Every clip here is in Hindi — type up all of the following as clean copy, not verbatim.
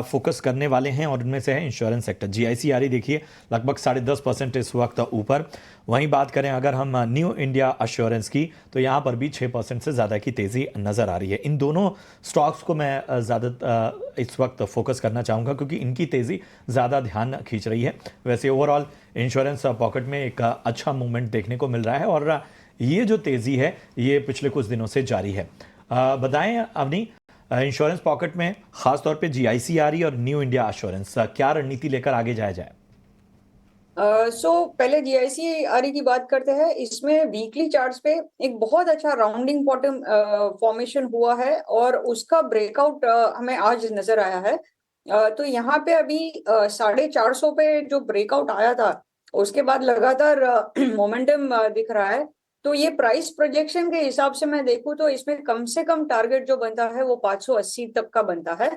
फोकस करने वाले हैं और उनमें से है इंश्योरेंस सेक्टर। जीआईसी देखिए लगभग 10.5% इस वक्त ऊपर। वहीं बात करें अगर हम न्यू इंडिया एश्योरेंस की, तो यहाँ पर भी 6% से ज़्यादा की तेज़ी नज़र आ रही है। इन दोनों स्टॉक्स को मैं ज़्यादा इस वक्त फोकस करना चाहूँगा क्योंकि इनकी तेज़ी ज़्यादा ध्यान खींच रही है। वैसे ओवरऑल इंश्योरेंस पॉकेट में एक अच्छा मूवमेंट देखने को मिल रहा है और ये जो तेज़ी है ये पिछले कुछ दिनों से जारी है। बताएं अवनी, इंश्योरेंस पॉकेट में खासतौर पे जीआईसी और न्यू इंडिया एश्योरेंस क्या रणनीति लेकर आगे जाया जाए? पहले जीआईसी की बात करते हैं। इसमें वीकली चार्ट्स पे एक बहुत अच्छा राउंडिंग बॉटम फॉर्मेशन हुआ है और उसका ब्रेकआउट हमें आज नजर आया है। तो यहाँ पे अभी 450 पे जो ब्रेकआउट आया था उसके बाद लगातार मोमेंटम दिख रहा है। तो ये प्राइस प्रोजेक्शन के हिसाब से मैं देखूँ तो इसमें कम से कम टारगेट जो बनता है वो 580 तक का बनता है।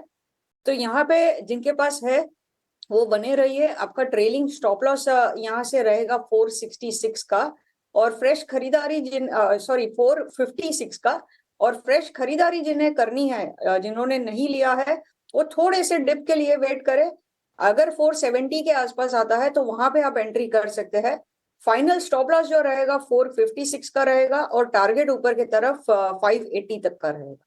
तो यहाँ पे जिनके पास है वो बने रहिए। आपका ट्रेलिंग स्टॉप लॉस यहाँ से रहेगा 466 का और फ्रेश खरीदारी 456 का। और फ्रेश खरीदारी जिन्हें करनी है, जिन्होंने नहीं लिया है, वो थोड़े से डिप के लिए वेट करें। अगर 470 के आसपास आता है तो वहां पे आप एंट्री कर सकते हैं। फाइनल स्टॉप लॉस जो रहेगा 456 का रहेगा और टारगेट ऊपर की तरफ 580 तक का रहेगा।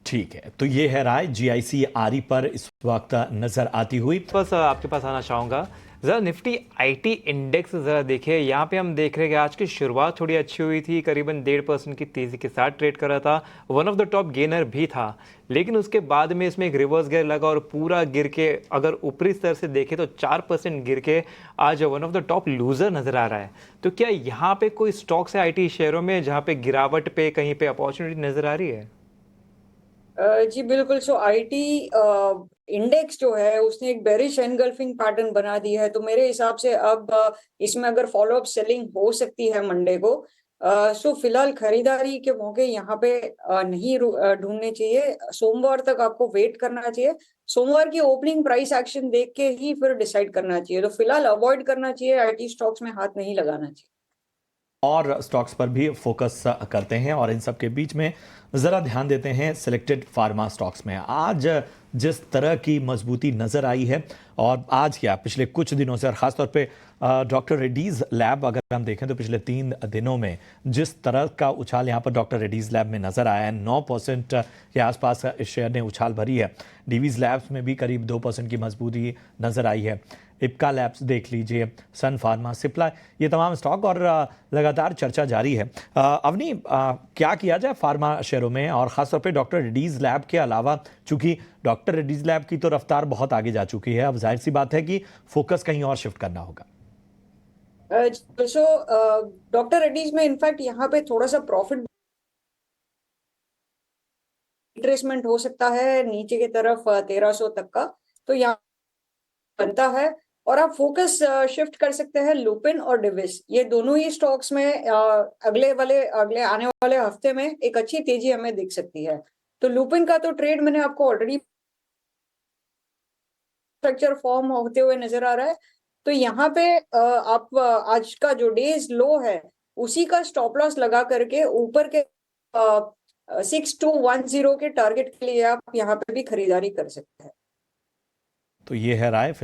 ठीक है, तो ये है राय जीआईसी पर इस वक्त नजर आती हुई। बस आपके पास आना चाहूँगा, ज़रा निफ्टी आईटी इंडेक्स ज़रा देखिए। यहाँ पे हम देख रहे हैं कि आज की शुरुआत थोड़ी अच्छी हुई थी, करीबन 1.5% की तेज़ी के साथ ट्रेड कर रहा था, one of the top gainer भी था। लेकिन उसके बाद में इसमें एक रिवर्स गियर लगा और पूरा गिर के, अगर ऊपरी स्तर से देखें तो 4% गिर के आज one of the top loser नज़र आ रहा है। तो क्या यहाँ पे कोई स्टॉक्स है आईटी शेयरों में जहाँ पे गिरावट पे कहीं पे अपॉर्चुनिटी नज़र आ रही है? जी बिल्कुल। आईटी इंडेक्स जो है उसने एक बेरिश एनगल्फिंग पैटर्न बना दी है। तो मेरे हिसाब से अब इसमें अगर फॉलो अप सेलिंग हो सकती है मंडे को। फिलहाल खरीदारी के मौके यहाँ पे नहीं ढूंढने चाहिए। सोमवार तक आपको वेट करना चाहिए। सोमवार की ओपनिंग प्राइस एक्शन देख के ही फिर डिसाइड करना चाहिए। तो फिलहाल अवॉइड करना चाहिए, आईटी स्टॉक्स में हाथ नहीं लगाना चाहिए और स्टॉक्स पर भी फोकस करते हैं और इन सब के बीच में ज़रा ध्यान देते हैं सिलेक्टेड फार्मा स्टॉक्स में। आज जिस तरह की मजबूती नज़र आई है, और आज क्या पिछले कुछ दिनों से, और ख़ासतौर पे डॉक्टर रेड्डीज़ लैब अगर हम देखें तो पिछले 3 दिनों में जिस तरह का उछाल यहाँ पर डॉक्टर रेड्डीज़ लैब में नज़र आया है, 9% के आसपास इस शेयर ने उछाल भरी है। डीवीज़ लैब्स में भी करीब 2% की मजबूती नज़र आई है। इप्का लैब्स देख लीजिए, सन फार्मा, सिप्ला, ये तमाम स्टॉक, और लगातार चर्चा जारी है। अवनी, क्या किया जाए फार्मा शेयरों में, और ख़ासतौर पे डॉक्टर रेड्डीज़ लैब के अलावा? चूंकि डॉक्टर रेड्डीज़ लैब की तो रफ्तार बहुत आगे जा चुकी है, अब जाहिर सी बात है कि फोकस कहीं और शिफ्ट करना होगा। डॉक्टर रेड्डीज में इनफैक्ट यहाँ पे थोड़ा सा प्रॉफिट रिट्रेसमेंट हो सकता है नीचे की तरफ 1300 तक का। तो यहाँ बनता है और आप फोकस शिफ्ट कर सकते हैं लुपिन और डिविस। ये दोनों ही स्टॉक्स में अगले आने वाले हफ्ते में एक अच्छी तेजी हमें दिख सकती है। तो लुपिन का तो ट्रेड मैंने आपको ऑलरेडी स्ट्रक्चर फॉर्म होते हुए नजर आ रहा है। तो यहाँ पे आप आज का जो डेज लो है उसी का स्टॉप लॉस लगा करके ऊपर के 6210 के टारगेट के लिए आप यहाँ पे भी खरीदारी कर सकते हैं। तो ये है राय फिलहाल।